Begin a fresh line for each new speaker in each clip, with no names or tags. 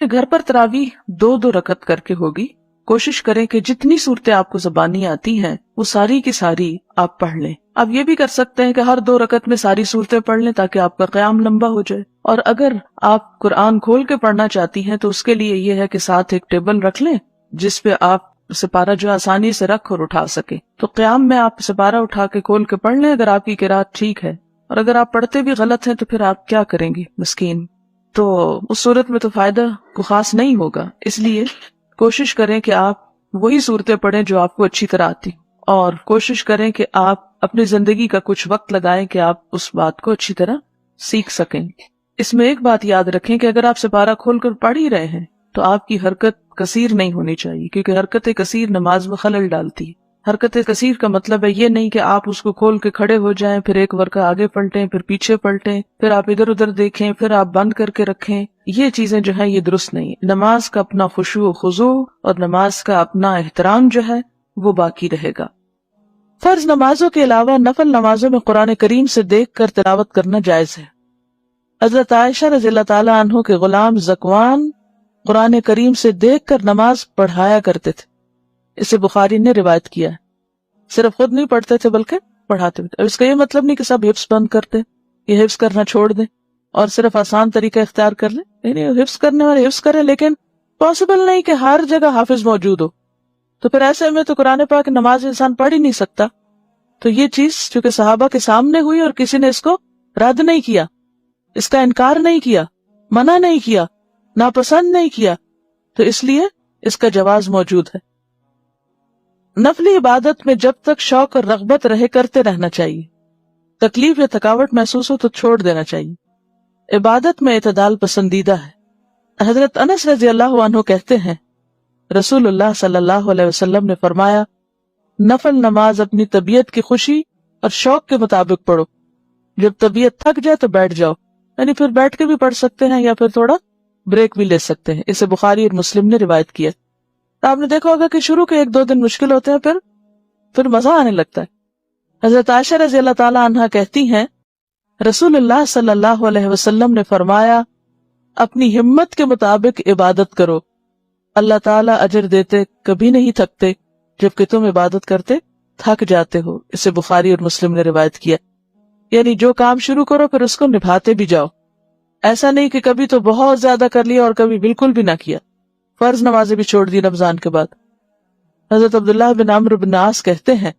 کہ گھر پر تراویح 2-2 رکعت کر کے ہوگی. کوشش کریں کہ جتنی صورتیں آپ کو زبانی آتی ہیں وہ ساری کی ساری آپ پڑھ لیں. آپ یہ بھی کر سکتے ہیں کہ ہر 2 رکعت میں ساری صورتیں پڑھ لیں تاکہ آپ کا قیام لمبا ہو جائے. اور اگر آپ قرآن کھول کے پڑھنا چاہتی ہیں تو اس کے لیے یہ ہے کہ ساتھ ایک ٹیبل رکھ لیں جس پہ آپ سپارہ جو آسانی سے رکھ اور اٹھا سکیں. تو قیام میں آپ سپارہ اٹھا کے کھول کے پڑھ لیں اگر آپ کی قرات ٹھیک ہے. اور اگر آپ پڑھتے بھی غلط ہیں تو پھر آپ کیا کریں گے مسکین. تو اس صورت میں تو فائدہ کو خاص نہیں ہوگا. اس لیے کوشش کریں کہ آپ وہی صورتیں پڑھیں جو آپ کو اچھی طرح آتی، اور کوشش کریں کہ آپ اپنی زندگی کا کچھ وقت لگائیں کہ آپ اس بات کو اچھی طرح سیکھ سکیں. اس میں ایک بات یاد رکھیں کہ اگر آپ سپارہ کھول کر پڑھ ہی رہے ہیں تو آپ کی حرکت کثیر نہیں ہونی چاہیے، کیونکہ حرکت کثیر نماز میں خلل ڈالتی ہے. حرکت کثیر کا مطلب ہے یہ نہیں کہ آپ اس کو کھول کے کھڑے ہو جائیں، پھر ایک ورقہ آگے پلٹیں، پھر پیچھے پلٹیں، پھر آپ ادھر ادھر دیکھیں، پھر آپ بند کر کے رکھیں. یہ چیزیں جو ہیں یہ درست نہیں. نماز کا اپنا خشوع و خضوع اور نماز کا اپنا احترام جو ہے وہ باقی رہے گا. فرض نمازوں کے علاوہ نفل نمازوں میں قرآن کریم سے دیکھ کر تلاوت کرنا جائز ہے. حضرت عائشہ رضی اللہ تعالی عنہ کے غلام ذکوان قرآن کریم سے دیکھ کر نماز پڑھایا کرتے تھے. اسے بخاری نے روایت کیا ہے. صرف خود نہیں پڑھتے تھے بلکہ پڑھاتے تھے. اس کا یہ مطلب نہیں کہ سب حفظ بند کرتے، یہ حفظ کرنا چھوڑ دیں اور صرف آسان طریقہ اختیار کر لیں. نہیں، حفظ کرنے والے حفظ کریں، لیکن پاسبل نہیں کہ ہر جگہ حافظ موجود ہو. تو پھر ایسے میں تو قرآن پاک نماز انسان پڑھ ہی نہیں سکتا. تو یہ چیز چونکہ صحابہ کے سامنے ہوئی اور کسی نے اس کو رد نہیں کیا، اس کا انکار نہیں کیا، منع نہیں کیا، ناپسند نہیں کیا، تو اس لیے اس کا جواز موجود ہے. نفلی عبادت میں جب تک شوق اور رغبت رہے کرتے رہنا چاہیے. تکلیف یا تھکاوٹ محسوس ہو تو چھوڑ دینا چاہیے. عبادت میں اعتدال پسندیدہ ہے. حضرت انس رضی اللہ عنہ کہتے ہیں رسول اللہ صلی اللہ علیہ وسلم نے فرمایا، نفل نماز اپنی طبیعت کی خوشی اور شوق کے مطابق پڑھو. جب طبیعت تھک جائے تو بیٹھ جاؤ، یعنی پھر بیٹھ کے بھی پڑھ سکتے ہیں یا پھر تھوڑا بریک بھی لے سکتے ہیں. اسے بخاری اور مسلم نے روایت کیا. آپ نے دیکھا ہوگا کہ شروع کے 1-2 دن مشکل ہوتے ہیں، پھر مزہ آنے لگتا ہے. حضرت عائشہ رضی اللہ تعالی عنہا کہتی ہیں رسول اللہ صلی اللہ علیہ وسلم نے فرمایا، اپنی ہمت کے مطابق عبادت کرو، اللہ تعالیٰ اجر دیتے کبھی نہیں تھکتے جبکہ تم عبادت کرتے تھک جاتے ہو. اسے بخاری اور مسلم نے روایت کیا. یعنی جو کام شروع کرو پھر اس کو نبھاتے بھی جاؤ. ایسا نہیں کہ کبھی تو بہت زیادہ کر لیا اور کبھی بالکل بھی نہ کیا. فرض نمازیں بھی چھوڑ دی رمضان کے بعد. حضرت عبداللہ بن عمرو بن عاص کہتے ہیں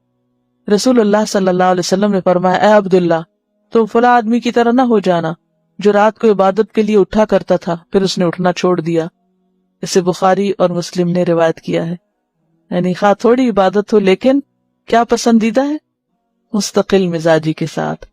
رسول اللہ صلی اللہ علیہ وسلم نے فرمایا، اے عبداللہ، تم فلاں آدمی کی طرح نہ ہو جانا جو رات کو عبادت کے لیے اٹھا کرتا تھا پھر اس نے اٹھنا چھوڑ دیا. اسے بخاری اور مسلم نے روایت کیا ہے. یعنی خواہ تھوڑی عبادت ہو لیکن کیا پسندیدہ ہے؟ مستقل مزاجی کے ساتھ.